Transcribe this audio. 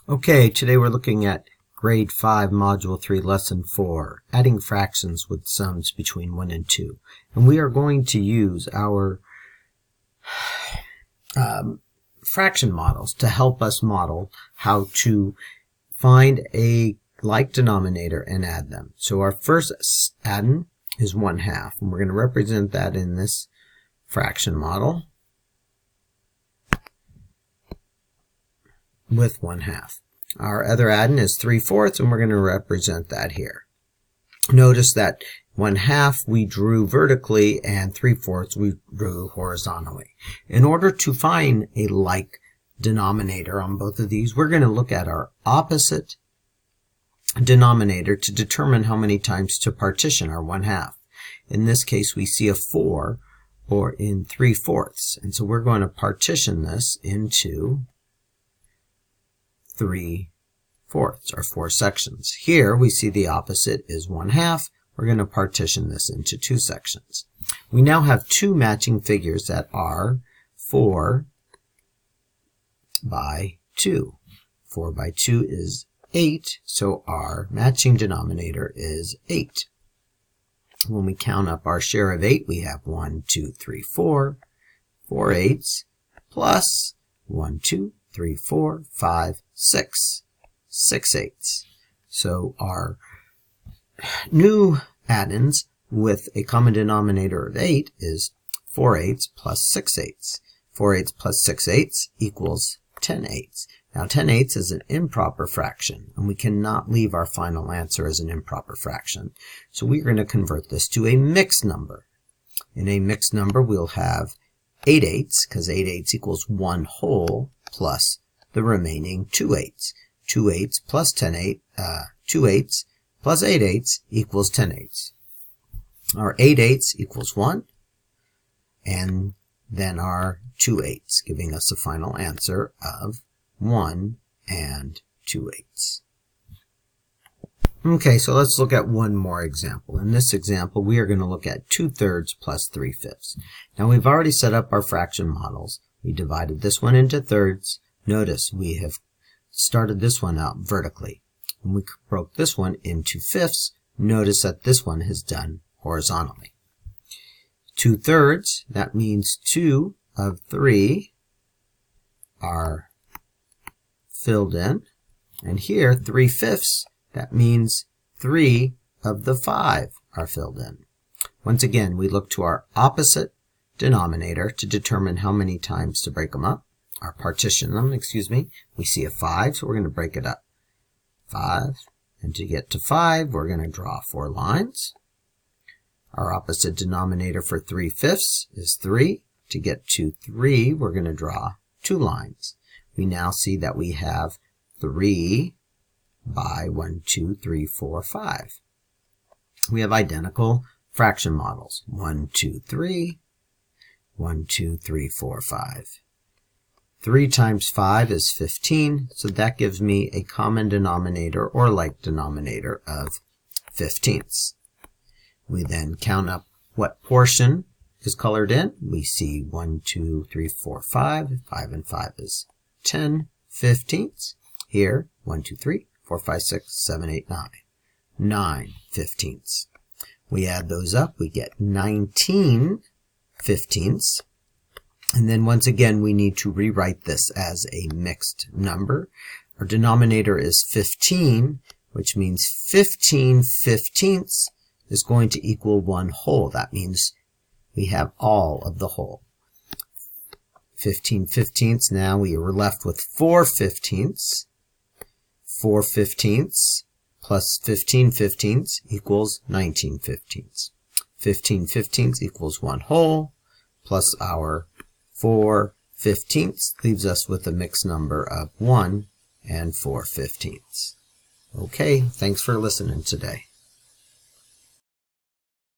Okay, today we're looking at Grade 5, Module 3, Lesson 4, adding fractions with sums between 1 and 2. And we are going to use our fraction models to help us model how to find a like denominator and add them. So our first addend is 1/2, and we're going to represent that in this fraction model with 1/2. Our other addend is 3/4, and we're going to represent that here. Notice that 1/2 we drew vertically and 3/4 we drew horizontally. In order to find a like denominator on both of these, we're going to look at our opposite denominator to determine how many times to partition our 1/2. In this case, we see a 4 or in 3/4, and so we're going to partition this into 3/4, or 4 sections. Here we see the opposite is 1/2. We're going to partition this into 2 sections. We now have 2 matching figures that are 4 by 2. 4 by 2 is 8, so our matching denominator is 8. When we count up our share of 8, we have 1, 2, 3, 4, 4 eighths, plus 1, 2, 3, 4, 5, 6, 6 eighths. So our new addends with a common denominator of 8 is 4 eighths plus 6 eighths. 4 eighths plus 6 eighths equals 10 eighths. Now 10 eighths is an improper fraction, and we cannot leave our final answer as an improper fraction. So we're going to convert this to a mixed number. In a mixed number, we'll have 8 eighths, because 8 eighths equals 1 whole, plus the remaining 2 eighths. 2 eighths plus 2 eighths plus 8 eighths equals 10 eighths. Our 8 eighths equals 1, and then our 2 eighths, giving us a final answer of 1 and 2 eighths. Okay, so let's look at one more example. In this example, we are going to look at 2/3 plus 3/5. Now we've already set up our fraction models. We divided this one into thirds. Notice we have started this one out vertically. When we broke this one into fifths, notice that this one is done horizontally. 2/3, that means 2 of 3 are filled in. And here, 3/5, that means 3 of the 5 are filled in. Once again, we look to our opposite denominator to determine how many times to break them up. Or partition them, we see a 5, so we're going to break it up. 5, and to get to 5, we're going to draw 4 lines. Our opposite denominator for 3/5 is 3. To get to 3, we're going to draw 2 lines. We now see that we have 3 by 1, 2, 3, 4, 5. We have identical fraction models. 1, 2, 3, 1, 2, 3, 4, 5. 3 times 5 is 15, so that gives me a common denominator or like denominator of 15ths. We then count up what portion is colored in. We see 1, 2, 3, 4, 5. 5 and 5 is 10 15ths. Here, 1, 2, 3, 4, 5, 6, 7, 8, 9. 9 15ths. We add those up, we get 19 15ths. And then once again, we need to rewrite this as a mixed number. Our denominator is 15, which means 15 15ths is going to equal 1 whole. That means we have all of the whole. 15 15ths, now we are left with 4 15ths. 4 15ths plus 15 15ths equals 19 15ths. 15 15ths equals 1 whole, plus our 4 15ths leaves us with a mixed number of 1 and 4 15ths. Okay, thanks for listening today.